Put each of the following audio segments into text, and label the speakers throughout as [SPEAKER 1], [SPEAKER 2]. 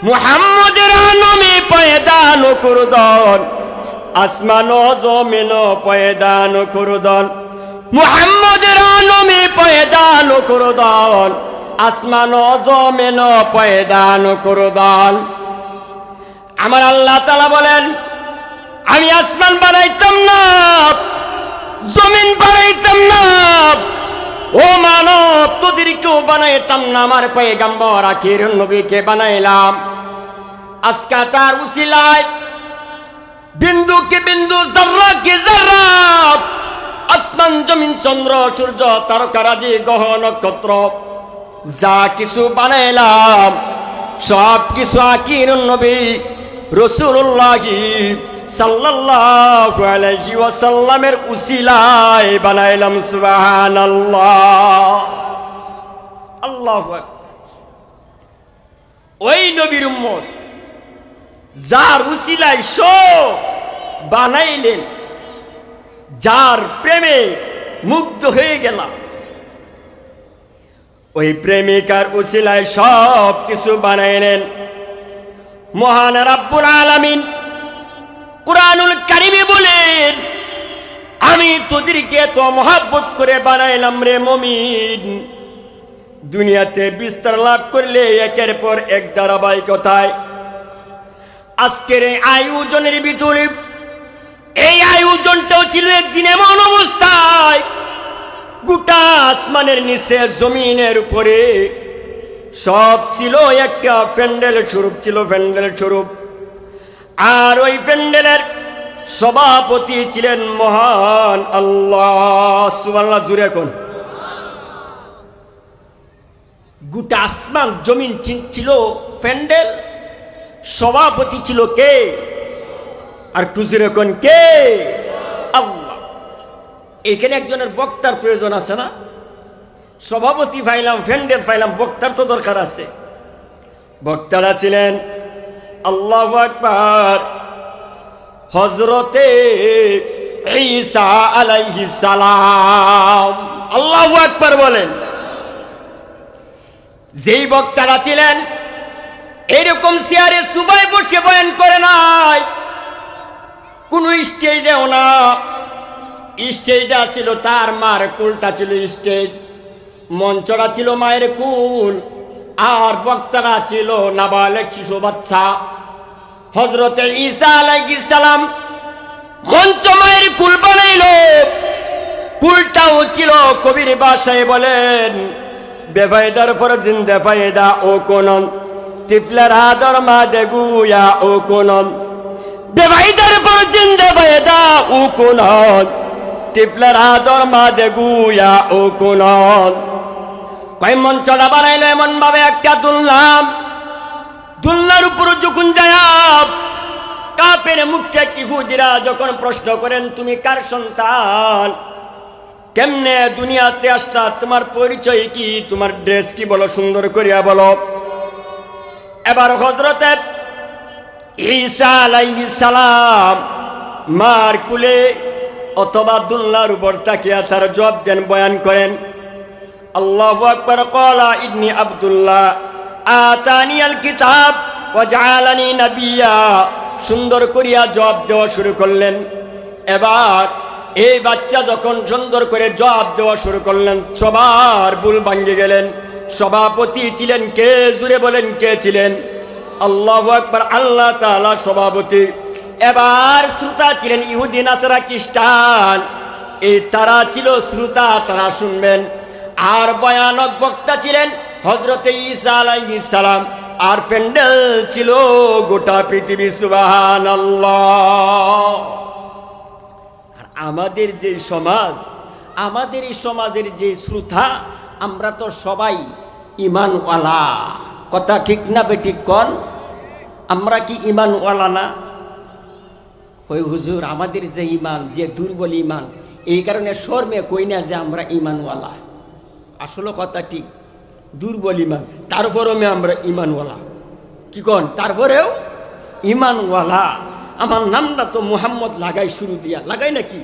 [SPEAKER 1] মুহাম্মদের নামে পয়দান করদন, আসমান ও জমিন পয়দান করদন। মুহাম্মদের নামে পয়দান করদন, আসমান ও জমিন পয়দান করদন। আমার আল্লাহ তাআলা বলেন, আমি আসমান বানাইতাম না, জমিন বানাইতাম না, ও মানব তোদেরকেও বানাইতাম না, আমার পয়গম্বর আখির নবীকে বানাইলাম। আজকে তার উসিলায় বিন্দুকে বিন্দু, জাররাকে জাররা, আসমান জমিন চন্দ্র সূর্য তারকারাজি গ্রহ নক্ষত্র যা কিছু বানাইলাম সব কিছু আখির নবী রাসূলুল্লাহ সাল্লাল্লাহু আলাইহি ওয়াসাল্লামের উসিলায় বানাইলাম। সুবহানাল্লাহ, আল্লাহু আকবার। ওই নবীর উম্মত যার উসিলায় সব বানাইলেন, যার প্রেমে মুগ্ধ হয়ে গেলাম, ওই প্রেমিকার উসিলায় সব কিছু বানাইলেন। মহান রাব্বুল আলামিন কুরআনুল কারীমে বলেন, আমি তোদেরকে এত মহব্বত করে বানাইলাম রে মুমিন। দুনিয়াতে বিস্তার লাভ করলে একের পর এক ধারাবাহিকতায় আজকের এই আয়োজনের ভিতরে, এই আয়োজনটাও ছিল একদিন এমন অবস্থায় গোটা আসমানের নিচে জমিনের উপরে সব ছিল একটা প্যান্ডেল স্বরূপ, ছিল প্যান্ডেল স্বরূপ। আর ওই প্যান্ডেলের সভাপতি ছিলেন মহান আল্লাহ। সুবহানাল্লাহ, জুড়ে কোন গোটা আসমান জমিন ছিল প্যান্ডেল, সভাপতি ছিল কে? আর টুজুরে কোন কে? আল্লাহ। এখানে একজনের বক্তার প্রয়োজন আছে না? সভাপতি পাইলাম, প্যান্ডেল পাইলাম, বক্তার তো দরকার আছে। বক্তারা ছিলেন আল্লাহু আকবার, হযরতে ঈসা আলাইহিস সালাম। আল্লাহু আকবার বলেন। যেই বক্তারা ছিলেন এরকম চেয়ারে সুবাই বসে বয়ান করে নাই, কোন স্টেজেও না। স্টেজটা ছিল তার মার কুলটা ছিল স্টেজ, মঞ্চটা ছিল মায়ের কুল, আর বক্তারা ছিল নাবালেগ শিশু বাচ্চা। হযরতে ঈসা আলাইহিস সালাম মঞ্চ মায়ের কুল বানাইল, কুলটাও ছিল কবির ভাষায় বলেন, বেফায়দার পর জিন্দা ফায়দা ও কোনন, তিফলার আদর মা দেগুয়া ও কোনন। বেফায়দার পর জিন্দা ফায়দা ও কোনন, তিফলার আদর মা দেগুয়া ও কোনন। কয় মঞ্চটা বানাইলো এমন ভাবে একটা দুলনাম, দুলনার উপর যখন যায় কাপের মুখটা ইহুদিরা যখন প্রশ্ন করেন, তুমি কার সন্তান, কেমনে দুনিয়াতে আসলা, তোমার পরিচয় কি, তোমার ড্রেস কি, বলো সুন্দর করিয়া বলো। এবার হযরতে ঈসা আলাইহিস সালাম মার কুলে অথবা দুলনার উপর তাকিয়া তার জবাব দেন, বয়ান করেন, আল্লাহু আকবার। ক্বালা ইন্নী আব্দুল্লাহ আতানিয়াল কিতাব ওয়া জাআলানি নাবিয়্যা। সুন্দর করিয়া জবাব দেওয়া শুরু করলেন। এবার এই বাচ্চা যখন সুন্দর করে জবাব দেওয়া শুরু করলেন, সবার ভুল ভাঙ্গে গেলেন। সভাপতি ছিলেন কে? জুড়ে বলেন, কে ছিলেন? আল্লাহু আকবার, আল্লাহ তাআলা সভাপতি। এবার শ্রোতা ছিলেন ইহুদি, নাসারা, খ্রিস্টান। এই তারা ছিল শ্রোতা, তারা শুনবেন। আর ভয়ানক বক্তা ছিলেন হযরতে ঈসা আলাইহিস সালাম। আর প্যান্ডেল ছিল গোটা পৃথিবী। সুবহানাল্লাহ। আর আমাদের যে সমাজ, আমাদের এই সমাজের যে শ্রোতা, আমরা তো সবাই ইমানওয়ালা। কথা ঠিক না বেঠিক কন? আমরা কি ইমানওয়ালা না? ওই হুজুর আমাদের যে ইমান, যে দুর্বল ইমান, এই কারণে শর্মে কই না যে আমরা ইমানওয়ালা। আসলে কথা ঠিক, দুর্বল ইমান, তারপরেও আমরা ইমানওয়ালা। কি কন? তারপরেও ইমানওয়ালা। আমার নামটা তো মুহাম্মদ লাগাই, শুরু দিয়া লাগাই নাকি?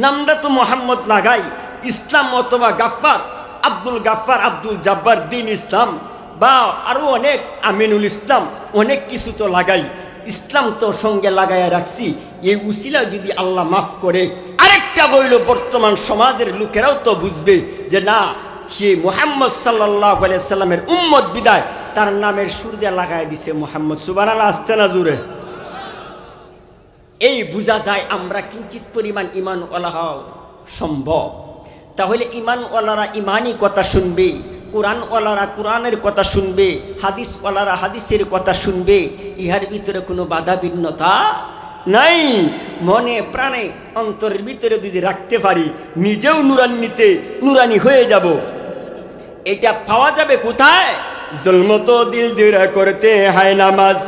[SPEAKER 1] নামটা তো মুহাম্মদ লাগাই। ইসলাম অথবা গাফফার, আব্দুল গাফফার, আব্দুল জব্বার, দিন ইসলাম, বা আরও অনেক আমিনুল ইসলাম অনেক কিছু তো লাগাই, ইসলাম তো সঙ্গে লাগাইয়া রাখছি, এই উসিলা যদি আল্লাহ মাফ করে আরেকটা বইল বর্তমান সমাজের লোকেরাও তো বুঝবে যে না, সে মুহাম্মদ সাল্লাল্লাহু আলাইহি সাল্লামের উম্মত বিদায় তার নামের সুর দিয়ে লাগাই দিছে মুহাম্মদ। সুবহানাল্লাহ, আসতে না জুড়ে। এই বোঝা যায় আমরা কিঞ্চিত পরিমাণ ঈমানওয়ালা হওয়া সম্ভব। তাহলে ঈমানওয়ালারা ঈমানই কথা শুনবে, কোরআনওয়ালারা কোরআনের কথা শুনবে, হাদিসওয়ালারা হাদিসের কথা শুনবে। ইহার ভিতরে কোনো বাধা ভিন্নতা নাই। মনে প্রাণে অন্তরের ভিতরে যদি রাখতে পারি, নিজেও নুরান্নিতে নুরানি হয়ে যাব। এটা পাওয়া যাবে কোথায়? জুলমতো দিল দিরা করতে হায় নামাজ,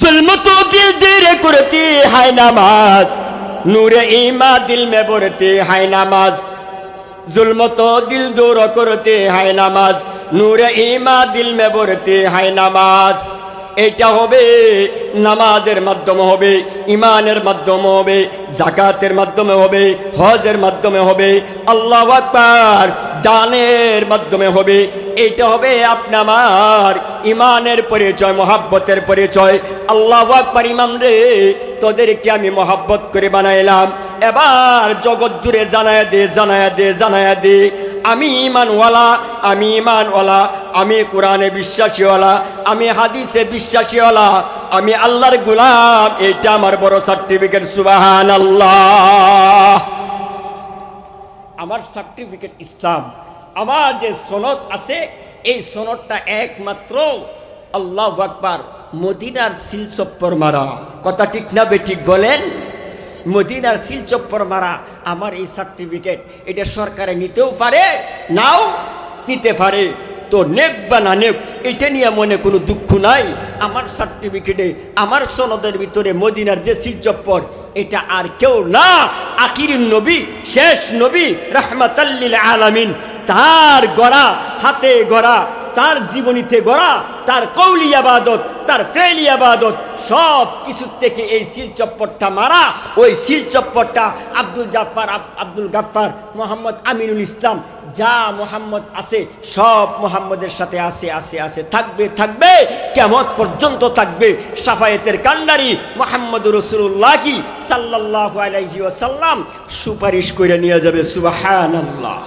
[SPEAKER 1] জুলমতো দিল দিরে করতে হায় নামাজ, নূরে ঈমা দিল মে বরতে হায় নামাজ, জুলমতো দিল দূর করতে হায় নামাজ, নূরে ঈমা দিল মে বরতে হায় নামাজ। এটা হবে নামাজের মাধ্যমে হবে, ইমানের মাধ্যমে হবে, যাকাতের মাধ্যমে হবে, হজের মাধ্যমে হবে, আল্লাহু আকবার দানের মাধ্যমে হবে। এটা হবে আপনার ইমানের পরিচয়, মহাব্বতের পরিচয়। আল্লাহু আকবার, ইমাম রে তোদেরকে আমি মহাব্বত করে বানাইলাম, এবার জগৎ জুড়ে জানায়া দে, জানায়া দে, জানায়া দে আমি ইমানওয়ালা, আমি ইমানওয়ালা, আমি কোরআনে বিশ্বাসীওয়ালা, আমি হাদিসে বিশ্বাসীওয়ালা, আমি আল্লাহর গোলাম। এটা আমার বড় সার্টিফিকেট। সুবহানাল্লাহ। আমার সার্টিফিকেট ইসলাম। আমার যে সনদ আছে, এই সনদটা একমাত্র আল্লাহু আকবার মদিনার সিলচপ্পর মারা। কথা ঠিক না বেঠিক বলেন? মদিনার সিলচপ্পর মারা আমার এই সার্টিফিকেট। এটা সরকারে নিতেও পারে, নাও নিতে পারে। তো নেক বা না নেক এটা নিয়ে মনে কোনো দুঃখ নাই। আমার সার্টিফিকেটে, আমার সনদের ভিতরে মদিনার যে সিলচপ্পর, এটা আর কেউ না, আখিরুন নবী, শেষ নবী রাহমাতাল লিল আলামিন, তার গড়া, হাতে গড়া, তার জীবনীতে গড়া, তার কওলি ইবাদত, তার ফেলি ইবাদত, সব কিছু থেকে এই সিলচপ্পরটা মারা। ওই সিলচপ্পরটা আব্দুল জাফর, আব্দুল গাফফার, মোহাম্মদ আমিনুল ইসলাম, যা মোহাম্মদ আছে সব মোহাম্মদের সাথে আছে, আছে, আছে, থাকবে, থাকবে, কিয়ামত পর্যন্ত থাকবে। শাফায়েতের কান্ডারি মুহাম্মদুর রাসূলুল্লাহ সাল্লাল্লাহু আলাইহি ওয়াসাল্লাম সুপারিশ করে নিয়ে যাবে। সুবহানাল্লাহ।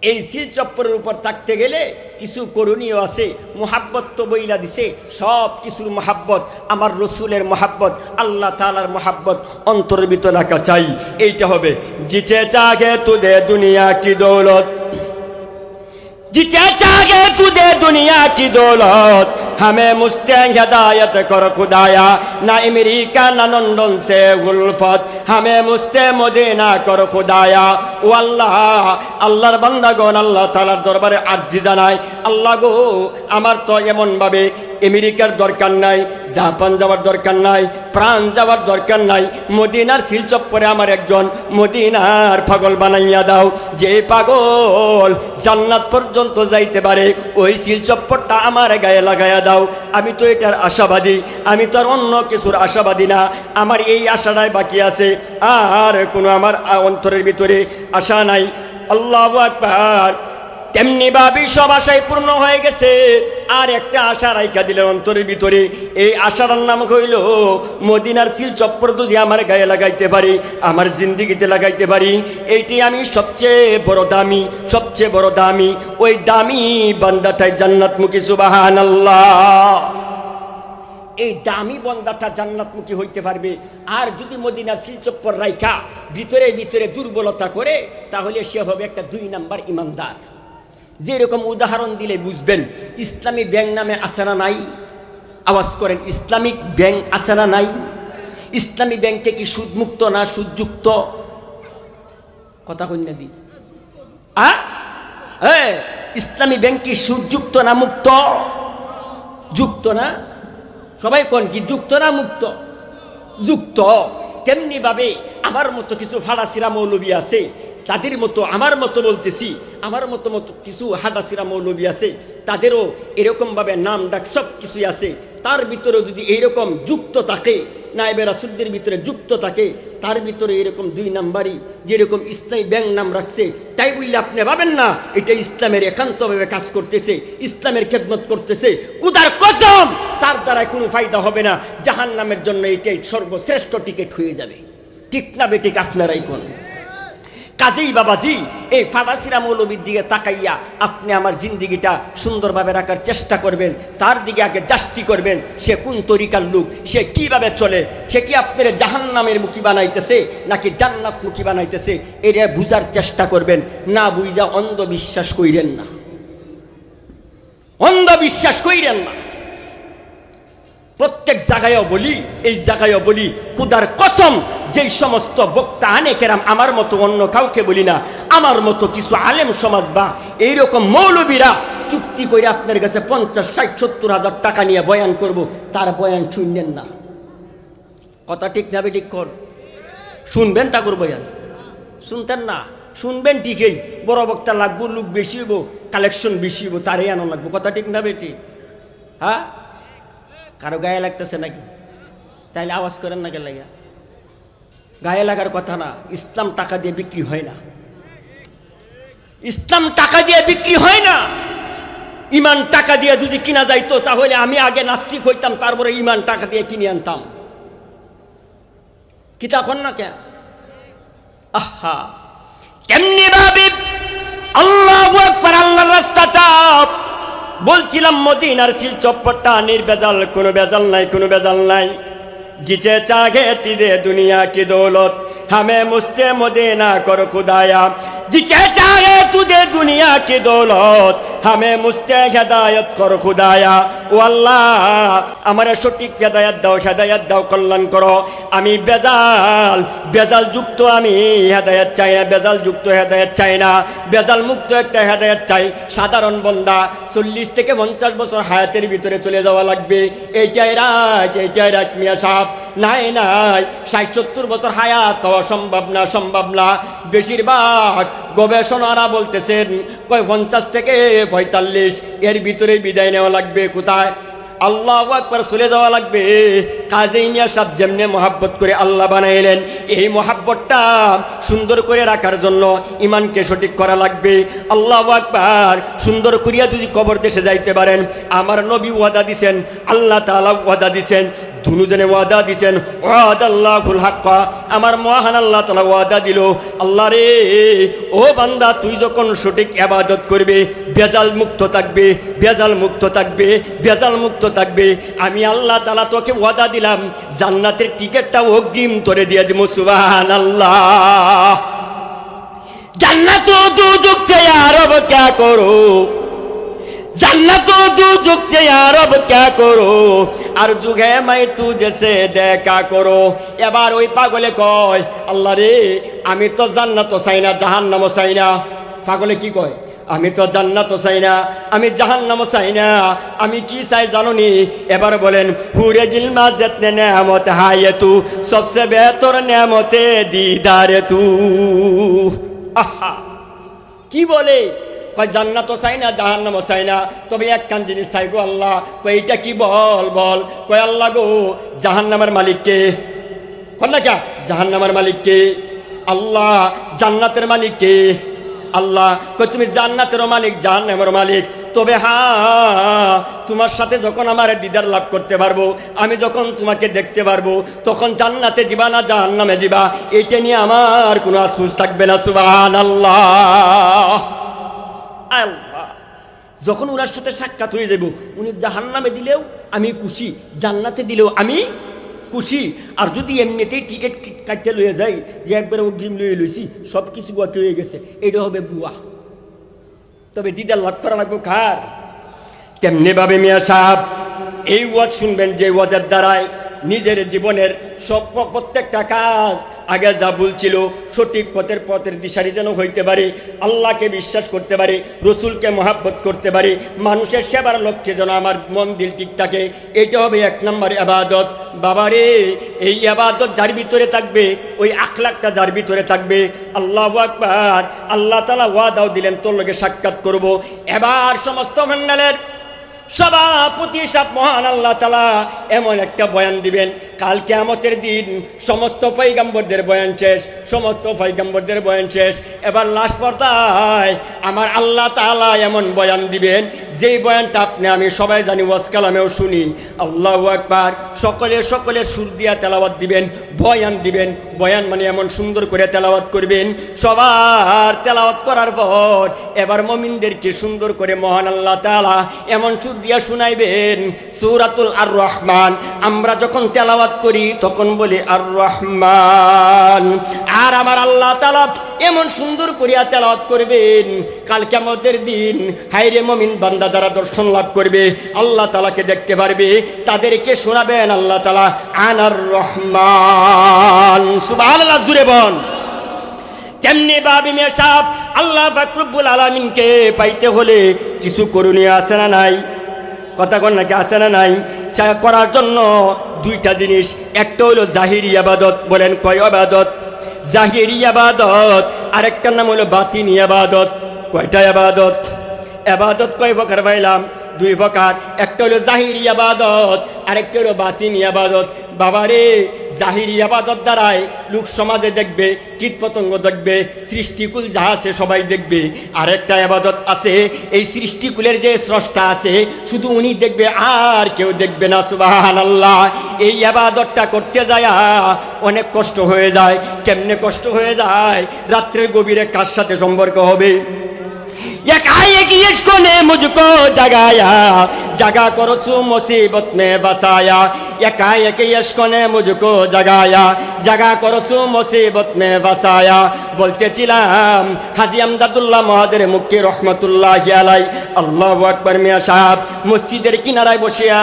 [SPEAKER 1] এই সিলচপ্পরের উপর থাকতে গেলে কিছু করণীয় আছে। মোহাব্বত তো বইলা দিছে, সব কিছুর মোহাব্বত, আমার রসুলের মোহাব্বত, আল্লাহ তাআলার মোহাব্বত অন্তরের ভিতর রাখা চাই। এইটা হবে জিচে চাহে তুদে দুনিয়া কি দৌলত, জিচে চাহে তুদে দুনিয়া কি দৌলত, हमें मुस्तैं हिदायत कर खुदाया, ना अमेरिका ना लंदन से उल्फत, हमें मुस्तैं मदीना कर खुदाया। ओ अल्लाह, আল্লাহর বান্দাগণ আল্লাহ তাআলার দরবারে আরজি জানায়, আল্লাহ গো, আমার তো এমন ভাবে আমেরিকার দরকার নাই, জাপান যাওয়ার দরকার নাই, ফ্রান্স যাওয়ার দরকার নাই, মদিনার সিলচপ্পরে আমার একজন মদিনার পাগল বানাইয়া দাও, যে পাগল জান্নাত পর্যন্ত যাইতে পারে, ওই সিলচপ্পরটা আমার গায়ে লাগাইয়া দাও। আমি তো এটার আশাবাদী, আমি তো আর অন্য কিছুর আশাবাদী না। আমার এই আশাটাই বাকি আছে, আর কোনো আমার অন্তরের ভিতরে আশা নাই। আল্লাহু আকবার। তেমনি ভাবে সব আশাই পূর্ণ হয়ে গেছে, আর একটা আশা রাইখা দিলেন অন্তরের ভিতরে। এই আশাটার নাম হইল মদিনার সিলচপ্পর যদি আমার গায়ে লাগাইতে পারি, আমার জিন্দিগিতে লাগাইতে পারি, এইটি আমি সবচেয়ে বড় দামি, সবচেয়ে বড় দামি, ওই দামি বান্দাটাই জান্নাতমুখী। সুবহানাল্লাহ। এই দামি বান্দাটা জান্নাতমুখী হইতে পারবে। আর যদি মদিনার সিলচপ্পর রাইখা ভিতরে ভিতরে দুর্বলতা করে, তাহলে সে হবে একটা 2 নাম্বার ইমানদার। যেরকম উদাহরণ দিলে বুঝবেন, ইসলামী ব্যাংক নামে আছে না নাই? আওয়াজ করেন, ইসলামিক ব্যাংক আছে না নাই? ইসলামী ব্যাংকে কি সুদমুক্ত না সুদযুক্ত? কথা কইনা দি, ইসলামী ব্যাংক কি সুদযুক্ত না মুক্ত? যুক্ত না? সবাই কোন কি যুক্ত না মুক্ত? যুক্ত। তেমনি ভাবে আমার মতো কিছু ফাড়াসিরা মৌলবী আছে, তাদের মতো, আমার মতো বলতেছি, আমার মতো মতো কিছু হাডাসিরা মৌলবী আছে, তাদেরও এরকমভাবে নাম ডাক সব কিছুই আছে। তার ভিতরে যদি এইরকম যুক্ত থাকে, নায়েবে রাসূলদের ভিতরে যুক্ত থাকে, তার ভিতরে এরকম 2 নাম্বারই যেরকম ইসলামী ব্যাংক নাম রাখছে, তাই বললে আপনি ভাবেন না এটা ইসলামের একান্তভাবে কাজ করতেছে, ইসলামের খেদমত করতেছে। খোদার কসম তার দ্বারা কোনো ফায়দা হবে না, জাহান্নামের জন্য এটাই সর্বশ্রেষ্ঠ টিকিট হয়ে যাবে। ঠিক না বেঠিক আপনারাই কোন? কাজেই বাবাজি এই ফাদাসিরা মৌলবীর দিকে তাকাইয়া আপনি আমার জিন্দিগিটা সুন্দরভাবে রাখার চেষ্টা করবেন, তার দিকে আগে জাস্টি করবেন, সে কোন তরিকার লোক, সে কিভাবে চলে, সে কি আপনার জাহান্নামের মুখী বানাইতেছে নাকি জান্নাত মুখী বানাইতেছে, এটা বুঝার চেষ্টা করবেন। না বুঝা অন্ধবিশ্বাস কইরেন না, অন্ধবিশ্বাস কইরেন না। প্রত্যেক জায়গায়ও বলি, এই জায়গায়ও বলি, খোদার কসম যেই সমস্ত বক্তা আনে কেরাম আমার মতো অন্য কাউকে বলি না, আমার মতো কিছু আলেম সমাজ বা এইরকম মৌলবীরা চুক্তি করে আপনার কাছে 50, 60, 70 হাজার টাকা নিয়ে বয়ান করব, তার বয়ান শুনলেন না। কথা ঠিক না বেঠিক কর? শুনবেন তাকুর বয়ান? শুনতেন না? শুনবেন ঠিকই, বড় বক্তা লাগবো, লোক বেশি হইব, কালেকশন বেশি হইব, তারে আনো লাগবো। কথা ঠিক না বেঠিক? হ্যাঁ, কারো গায়ে লাগতেছে নাকি? তাইলে আওয়াজ করেন না, কে লাগে? গায়ে লাগার কথা না। ইসলাম টাকা দিয়ে বিক্রি হয় না, ইসলাম টাকা দিয়ে বিক্রি হয় না। ইমান টাকা দিয়ে যদি কিনা যাইতো তাহলে আমি আগে নাস্তিক হইতাম, তারপরে ইমান টাকা দিয়ে কিনে আনতাম। কি তখন না কে? আহা, কেমনি ভাবে আল্লাহু আকবার, আল্লাহর রাস্তাটা বলছিলাম মদিনার চিল চপ্পরটা নির্ভেজাল, কোনো ভেজাল নাই, কোনো ভেজাল নাই। जिसे चाहे दे दुनिया की दौलत हमें मुझसे मदीना कर खुदाया, जिसे चाहे तू दे दुनिया की दौलत हमें मुझसे हिदायत कर खुदाया। ও আল্লাহ আমার সঠিক হেদায়েত দাও, কল্যাণ করো। আমি বেজাল যুক্ত আমি হেদায়েত চাই না, বেজাল যুক্ত হেদায়েত চাই না, বেজাল মুক্ত একটা হেদায়েত চাই। সাধারণ বান্দা 40 থেকে 50 বছর হায়াতের ভিতরে চলে যাওয়া লাগবে, এইটাই রাত মিয়া সাহেব। নাই 60-70 বছর হায়াত পাওয়া সম্ভব না। বেশিরভাগ গবেষণারা বলতেছেন 50 থেকে 45 এর ভিতরে বিদায় নেওয়া লাগবে। কোথায়? আল্লাহু আকবার, চলে যাওয়া লাগবে। কাজেই মিয়া সাহেব যেমনে মহাব্বত করে আল্লাহ বানাইলেন, এই মহাব্বতটা সুন্দর করে রাখার জন্য ইমানকে সঠিক করা লাগবে। আল্লাহু আকবার, সুন্দর করিয়া যদি কবর দেশে যাইতে পারেন, আমার নবী ওয়াদা দিছেন, আল্লাহ তাআলা ওয়াদা দিছেন, দুজনে ওয়াদা দিছেন, ওয়াদাল্লাহুল হাক্কা, আমার মহান আল্লাহ তাআলা ওয়াদা দিল, আল্লাহ রে ও বান্দা তুই যখন সঠিক ইবাদত করবে, বেজাল মুক্ত থাকবে, বেজাল মুক্ত থাকবে, বেজাল মুক্ত থাকবে, আমি আল্লাহ তাআলা তোকে ওয়াদা দিলাম জান্নাতের টিকেটটা অগ্রিম তোরে দিয়ে দিব। সুবহানাল্লাহ। জান্নাত ও দুজক সে আরব क्या करो, जन्नत दोजख से यारब क्या करो, आरज़ू है मैं तुझसे देखा करो। এবার ওই পাগলে কয়, আল্লাহ রে আমি তো জান্নাতও চাই না, জাহান্নামও চাই না। পাগলে কি কয়? আমি তো জান্নাতও চাই না, আমি জাহান্নামও চাই না, আমি কি চাই জানোনি? এবার বলেন, হুরে দিল মা জিতনে নেয়ামত হায় তু, সবসে বেহতর নেয়ামতে দিদারে তু। আহা, কি বলে? কয় জান্নাতও চাই না, জাহান্নামও চাই না, তবে একখান জিনিস চাই গো আল্লাহ। কয় এইটা কি? বল। কয় আল্লাহ গো, জাহান্নামের মালিক কে? কয় না কে? জাহান্নামের মালিক কে? আল্লাহ। জান্নাতের মালিক কে? আল্লাহ। কয় তুমি জান্নাতেরও মালিক, জাহান্নামের মালিক, তবে হ্যাঁ তোমার সাথে যখন আমার দিদার লাভ করতে পারবো, আমি যখন তোমাকে দেখতে পারবো, তখন জান্নাতে যাবা না জাহান্নামে যাবা, এইটা নিয়ে আমার কোনো আফসোস থাকবে না। সুবহানাল্লাহ। আল্লাহ, যখন ওনার সাথে সাক্ষাৎ হয়ে যাব, উনি জাহান্নামে দিলেও আমি খুশি, জান্নাতে দিলেও আমি খুশি। আর যদি এমনিতেই টিকিট কাটতে লয়ে যাই যে একবারে অগ্রিম লয়ে লইছি, সব কিছু বাকি হয়ে গেছে, এটা হবে বুয়া। তবে দিদার লাভ করা লাগবে কার? তেমনি ভাবে মিয়া সাহেব এই ওয়াজ শুনবেন, যে ওয়াজের দ্বারায় নিজের জীবনের সব প্রত্যেকটা কাজ আগে যা বলছিল সঠিক পথের দিশারি যেন হইতে পারে, আল্লাহকে বিশ্বাস করতে পারে, রসুলকে মহাব্বত করতে পারে, মানুষের সেবার লক্ষ্যে যেন আমার মন দিল ঠিক থাকে, এটা হবে 1 নম্বর ইবাদত। বাবারে এই ইবাদত যার ভিতরে থাকবে, ওই আখলাকটা যার ভিতরে থাকবে, আল্লাহু আকবার, আল্লাহ তাআলা ওয়াদাও দিলেন তোর লগে সাক্ষাৎ করব। এবার সমস্ত মণ্ডলের সভাপতি সাহেব মহান আল্লাহ তাআলা এমন একটা বয়ান দিবেন, কাল কিয়ামতের দিন সমস্ত পয়গম্বরদের বয়ান শেষ, সমস্ত পয়গম্বরদের বয়ান শেষ। এবার লাশ পর্দায় আমার আল্লাহ তাআলা এমন বয়ান দিবেন, যেই বয়ানটা আপনি আমি সবাই জানি, ওয়াজ কালামেও শুনি। আল্লাহু আকবার। সকলের সুর দিয়া তেলাওয়াত দিবেন, বয়ান দিবেন। বয়ান মানে এমন সুন্দর করে তেলাওয়াত করবেন, সবার তেলাওয়াত করার পর এবার মুমিনদেরকে সুন্দর করে মহান আল্লাহ তাআলা এমন সুর দিয়া শুনাইবেন। সূরাতুল আর রহমান আমরা যখন তেলাওয়াত করি তখন বলি আর রহমান, আর আমার আল্লাহ তাআলা এমন সুন্দর করিয়া তেলাওয়াত করবেন, কাল কিয়ামতের দিন হায়রে মুমিন বান্দা যারা দর্শন লাভ করবে, আল্লাহ তাআলাকে দেখতে পারবে, তাদেরকে শোনাবেন আল্লাহ তাআলা আনার রহমান। সুবহানাল্লাহ, জুড়ে বল। তেমনি ভাবে মিয়া সাহেব আল্লাহ পাক রব্বুল আলামিনকে পাইতে হলে কিছু করণীয় আছে না নাই? কথা কন নাকি, আছে না নাই? করার জন্য দুইটা জিনিস, একটা হলো জাহিরি ইবাদত। বলেন কয় ইবাদত? জাহিরি ইবাদত। আরেকটার নাম হলো বাতিনি ইবাদত। কয়টা ইবাদত? ইবাদত কয় প্রকার পাইলাম? দুই প্রকার। একটা হলো জাহিরি ইবাদত, আরেকটা হলো বাতিনি ইবাদত। বাবারে, জাহিরি ইবাদত দ্বারাই লোক সমাজে দেখবে, কীট পতঙ্গ দেখবে, সৃষ্টিকুল যাহা আছে সবাই দেখবে। আরেকটা ইবাদত আছে, এই সৃষ্টিকুলের যে স্রষ্টা আছে শুধু উনি দেখবে, আর কেউ দেখবে না। সুবহানাল্লাহ। এই ইবাদতটা করতে যায় অনেক কষ্ট হয়ে যায়। কেমনে কষ্ট হয়ে যায়? রাত্রের গভীরে কার সাথে সম্পর্ক হবে? एकाएक इश्क ने मुझको जगाया, जगा करो तू मुसीबत में बसाया। एकाएक इश्क ने मुझको जगाया, जगा करो तू मुसीबत में बसाया। बोलते चिलाम हाजी अमदादुल्लाह महोदय मुक्की रहमतुल्लाहि आলাই। আল্লাহু আকবার। মিয়া সাহেব মসজিদের কিনারায় বসিয়া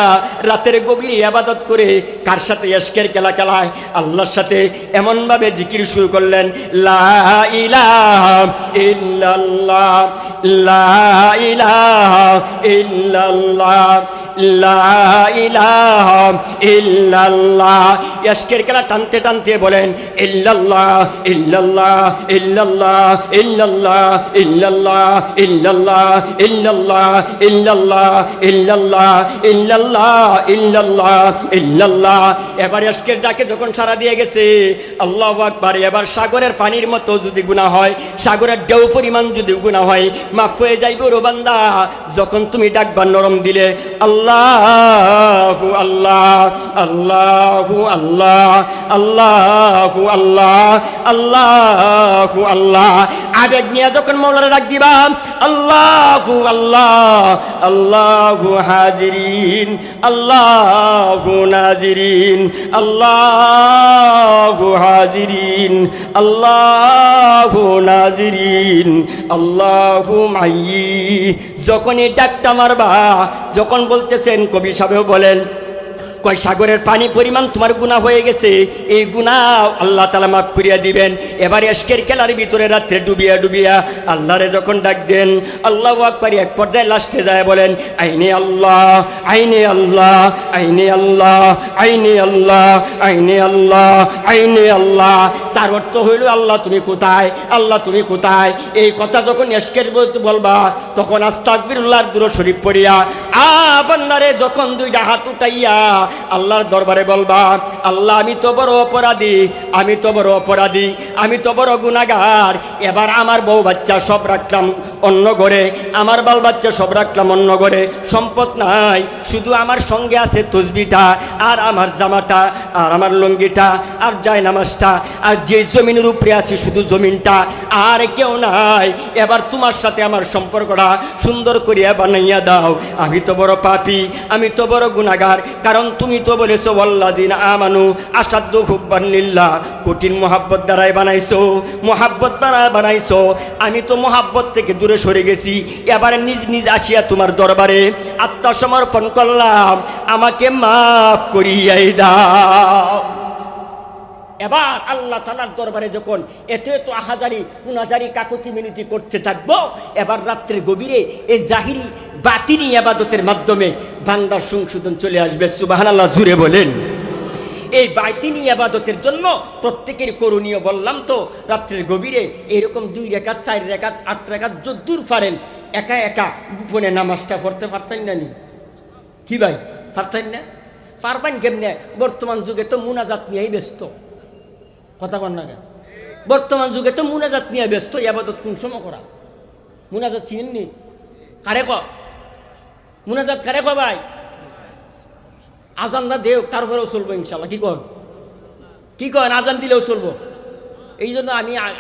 [SPEAKER 1] রাতের গভীরে ইবাদত করে কার সাথে ইশকের খেলা খেলায়? আল্লাহর সাথে। এমনভাবে জিকির শুরু করলেন, লা ইলাহা ইল্লাল্লাহ, লা ইলাহা ইল্লাল্লাহ, লা ইলাহা ইল্লাল্লাহ। ইশকের খেলা টানতে টানতে বলেন, ইল্লাল্লাহ ইল্লাল্লাহ ইল্লাল্লাহ ইল্লাল্লাহ ইল্লাল্লাহ ইল্লাল্লাহ ইল্লাল্লাহ ইল্লাল্লাহ ইল্লাল্লাহ ইল্লাল্লাহ ইল্লাল্লাহ ইল্লাল্লাহ। এবার ইশকের ডাকে যখন সাড়া দিয়ে গেছে, আল্লাহু আকবার। এবার সাগরের পানির মতো যদি গুনাহ হয়, সাগরের ঢেউ পরিমাণ যদি গুনাহ হয়, মাফ হয়ে যাইবে রে বান্দা। যখন তুমি ডাকবা নরম দিলে, আল্লাহু আল্লাহ আল্লাহু আল্লাহ আল্লাহু আল্লাহ আল্লাহু আল্লাহ। আবেগ নিয়ে যখন মওলানা ডাক দিবা, আল্লাহু আল্লাহ আল্লাহু হাজিরিন আল্লাহু নাজিরিন আল্লাহু হাজিরিন আল্লাহু নাজিরিন আল্লাহু মাইয়ি। যখন এই ডাকটা মারবা, যখন বলতেছেন, কবি সাহেব বলেন, কয় সাগরের পানি পরিমাণ তোমার গুনাহ হয়ে গেছে, এই গুনাহ আল্লাহ তাআলা মাফ করিয়া দিবেন। এবার ইশকের খেলার ভিতরে রাত্রে ডুবিয়া ডুবিয়া আল্লাহরে যখন ডাক দেন, আল্লাহু আকবার। এক পর্যায়ে লাস্টে যায় বলেন, আইনে আল্লাহ আইনে আল্লাহ আইনে আল্লাহ আইনে আল্লাহ আইনে আল্লাহ আইনে আল্লাহ। তার অর্থ হইল, আল্লাহ তুমি কোথায়, আল্লাহ তুমি কোথায়। এই কথা যখন ইশকের বলবা, তখন আস্তাগফিরুল্লাহর দুরূদ শরীফ পড়িয়া বান্দারে যখন দুইটা হাত উঠাইয়া আল্লাহর দরবারে বলবা, আল্লাহ আমি তো বড় অপরাধী, আমি তো বড় অপরাধী, আমি তো বড় গুনাহগার। এবার আমার বউ বাচ্চা সব রাখলাম অন্য ঘরে, আমার বাল বাচ্চা সব রাখলাম অন্য ঘরে, সম্পদ নাই, শুধু আমার সঙ্গে আছে তসবিটা আর আমার জামাটা আর আমার লুঙ্গিটা আর জায়নামাজটা, আর যে জমিনের উপরে আছি শুধু জমিনটা, আর কেউ নাই। এবার তোমার সাথে আমার সম্পর্কটা সুন্দর করিয়া বানাইয়া দাও। আমি তো বড় পাপী, আমি তো বড় গুনাহগার, কারণ তুমি তো বলেছো ওয়াল্লাযিনা আমানু আশাদ্দু হুব্বান লিল্লাহ। কঠিন মোহাব্বত দ্বারাই বানাইছো, মোহাব্বত দ্বারা বানাইছো। আমি তো মোহাব্বত থেকে দূরে সরে গেছি। এবারে নিজ নিজ আসিয়া তোমার দরবারে আত্মসমর্পণ করলাম, আমাকে মাফ করিয়াই দাও। এবার আল্লাহ তাআলার দরবারে যখন এত এত আহাজারি মুনাজারি কাকুতি মিনতি করতে থাকবো, এবার রাত্রের গভীরে এই জাহিরি বাতিনি ইবাদতের মাধ্যমে বান্দার সংশোধন চলে আসবে। সুবহানাল্লাহ, জুড়ে বলেন। এই বাতিনি ইবাদতের জন্য প্রত্যেকের করণীয় বললাম তো, রাত্রের গভীরে এরকম 2 রাকাত 4 রাকাত 8 রাকাত যদ্দূর পারেন একা একা গোপনে নামাজটা পড়তে পারতেন না নি? কি ভাই পারতেন না? পারবেন কেমনে? বর্তমান যুগে তো মুনাজাত নিয়েই ব্যস্ত। কথা কন না কেন? বর্তমান যুগে তো মুনাজাত নিয়ে ব্যস্ত। ইবাদত কোন সময় করা? মুনাজাত চিনেননি? কারে ক মুনাজাত কারে ক ভাই? আজান দা দেও তারপরেও চলবো ইনশাল্লাহ। কি কন আজান দিলেও চলবো? এই জন্য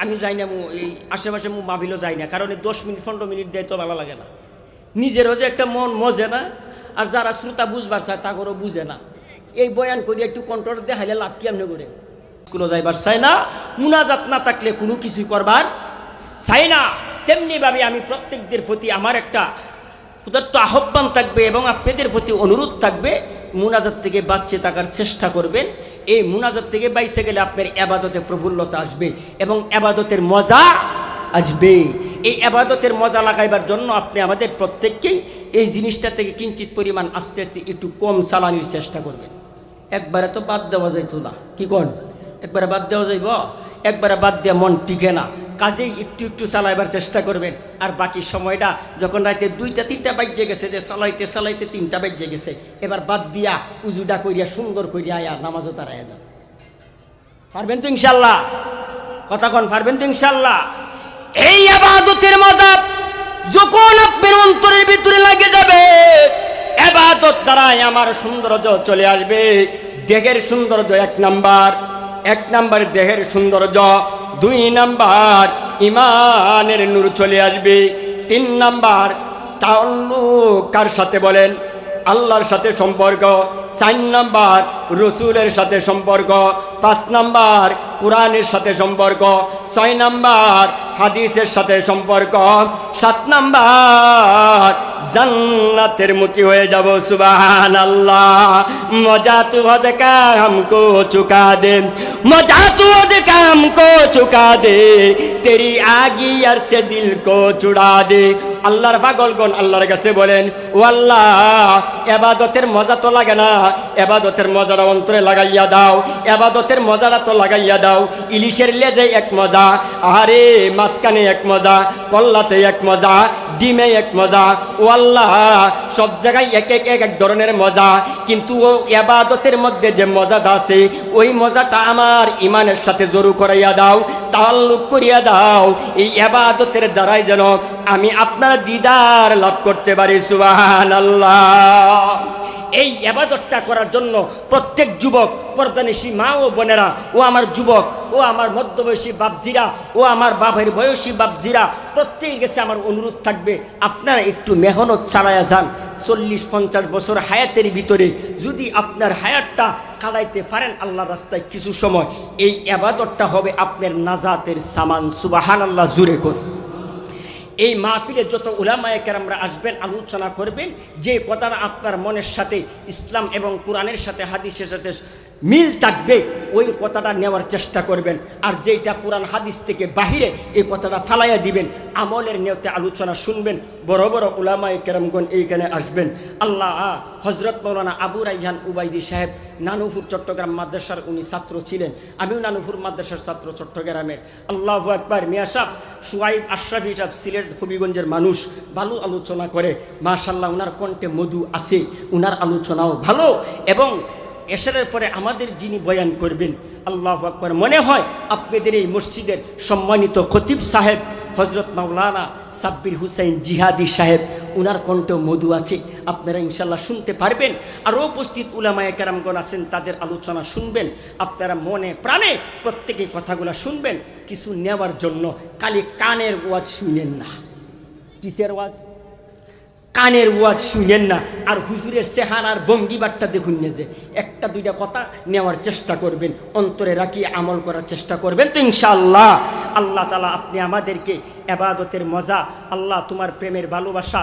[SPEAKER 1] আমি যাই না, এই আশেপাশে মাহফিলও যাই না, কারণ 10 মিনিট 15 মিনিট দেয় তো ভালো লাগে না। নিজেরও যে একটা মন মজে না, আর যারা শ্রোতা বুঝবার চায় তা করেও বুঝে না। এই বয়ান করি একটু কন্ট্রোল দেখাইলে লাভ কি এমনি করে? কোনো যাইবার চাই না, মুনাজাত না থাকলে কোনো কিছুই করবার চাই না। তেমনিভাবে আমি প্রত্যেকদের প্রতি আমার একটা ক্ষুধার্ত আহ্বান থাকবে এবং আপনাদের প্রতি অনুরোধ থাকবে, মুনাজাত থেকে বাঁচে থাকার চেষ্টা করবেন। এই মুনাজাত থেকে বাইসে গেলে আপনার এবাদতে প্রফুল্লতা আসবে এবং এবাদতের মজা আসবে। এই এবাদতের মজা লাগাইবার জন্য আপনি আমাদের প্রত্যেককেই এই জিনিসটা থেকে কিঞ্চিত পরিমাণ আস্তে আস্তে একটু কম চালানোর চেষ্টা করবেন। একবারে তো বাদ দেওয়া যাইতো না, কি কোন? একবারে বাদ দেওয়া যাইব? একবারে বাদ দেওয়া মন টিকে না। কাজেই একটু একটু চালাইবার চেষ্টা করবেন। আর বাকি সময়টা যখন রাতে 2টা 3টা বাজে গেছে, যে চালাইতে চালাইতে 3টা বাজে গেছে, এবার বাদ দিয়া উজুটা করিয়া সুন্দর করিয়া আয়া নামাজও তারাইয়া যান। পারবেন তো ইনশাল্লাহ? কথা কন, পারবেন তো ইনশাল্লাহ? এই ইবাদতের মজা যখন আপনার অন্তরের ভিতরে লাগে যাবে, ইবাদত দ্বারাই আমার সৌন্দর্য চলে আসবে। দেহের সৌন্দর্য 1 নাম্বার দেহের সৌন্দর্য, 2 নাম্বার ইমানের নূর চলে আসবে, 3 নাম্বার তাআল্লুক কার সাথে বলেন? আল্লাহর সাথে সম্পর্ক, 4 নাম্বার রসুলের সাথে সম্পর্ক, 5 নাম্বার কোরআনের সাথে সম্পর্ক, 6 নাম্বার হাদিসের সাথে সম্পর্ক, 7 নাম্বার জান্নাতের মুখী হয়ে যাব। সুবহানাল্লাহ। মজা তু হদ কা हमको चुका दे, मजा तू हद का हमको चुका दे, तेरी आगी यार से दिल को चुड़ा दे। আল্লাহর পাগলগণ আল্লাহর কাছে বলেন, ও আল্লাহ, ইবাদতের মজা তো লাগে না, ইবাদতের মজাটা অন্তরে লাগাইয়া দাও, ইবাদতের মজাটা তো লাগাইয়া দাও। ইলিশের লেজে এক মজা, আরে মাঝখানে এক মজা, কল্লাতে এক মজা, ডিমে এক মজা। ও আল্লাহ, সব জায়গায় এক ধরনের মজা, কিন্তু ও ইবাদতের মধ্যে যে মজাটা আছে, ওই মজাটা আমার ইমানের সাথে জড়ো করাইয়া দাও, তাআল্লুক করিয়া দাও। এই ইবাদতের দ্বারাই যেন আমি আপনার দিদার লাভ করতে পারি। সুবহানাল্লাহ। এই ইবাদতটা করার জন্য প্রত্যেক যুবক, পর্দানিশী মা ও বোনেরা, ও আমার যুবক, ও আমার মধ্যবয়সী বাপজিরা, ও আমার বাপের বয়সী বাপজিরা, প্রত্যেকের কাছে আমার অনুরোধ থাকবে, আপনারা একটু মেহনত চালায়া যান। 40-50 বছর হায়াতের ভিতরে যদি আপনার হায়াতটা কাটাইতে পারেন আল্লাহর রাস্তায় কিছু সময়, এই ইবাদতটা হবে আপনার নাজাতের সামান। সুবহানাল্লাহ, জোরে কর। এই মাহফিলে যত উলামায়ে কেরামরা আসবেন, আলোচনা করবেন, যে কথাটা আপনার মনের সাথে ইসলাম এবং কোরআনের সাথে হাদিসের সাথে মিল থাকবে, ওই কথাটা নেওয়ার চেষ্টা করবেন। আর যেটা কোরআন হাদিস থেকে বাহিরে, এই কথাটা ফালাইয়া দিবেন। আমলের নিয়তে আলোচনা শুনবেন। বড় বড় উলামায়ে কেরামগণ এইখানে আসবেন। আল্লাহ, হজরত মৌলানা আবু রাইহান উবাইদি সাহেব নানুপুর চট্টগ্রাম মাদ্রাসার উনি ছাত্র ছিলেন, আমিও নানুপুর মাদ্রাসার ছাত্র চট্টগ্রামের। আল্লাহু আকবার। মিয়া সাহেব সুয়াইব আশরাফি সাহেব সিলেট হবিগঞ্জের মানুষ, ভালো আলোচনা করে, মাশাআল্লাহ। ওনার কণ্ঠে মধু আছে, ওনার আলোচনাও ভালো। এবং এশারের পরে আমাদের যিনি বয়ান করবেন, আল্লাহু আকবার, মনে হয় আপনাদের এই মসজিদের সম্মানিত খতিব সাহেব হজরত মাওলানা সাব্বির হুসাইন জিহাদি সাহেব, উনার কণ্ঠেও মধু আছে, আপনারা ইনশাল্লাহ শুনতে পারবেন। আরও উপস্থিত উলামায়ে কেরামগণ আছেন, তাদের আলোচনা শুনবেন। আপনারা মনে প্রাণে প্রত্যেকে কথাগুলো শুনবেন, কিছু নেওয়ার জন্য। খালি কানের ওয়াজ শুনেন না। কিসের ওয়াজ? কানের ওয়াজ শুনেন না। আর হুজুরের চেহারার ভঙ্গিবারটা দেখুন না, যে 1-2টা কথা নেওয়ার চেষ্টা করবেন, অন্তরে রাখিয়ে আমল করার চেষ্টা করবেন। তো ইনশাআল্লাহ আল্লাহ তাআলা আপনি আমাদেরকে ইবাদতের মজা, আল্লাহ তোমার প্রেমের ভালোবাসা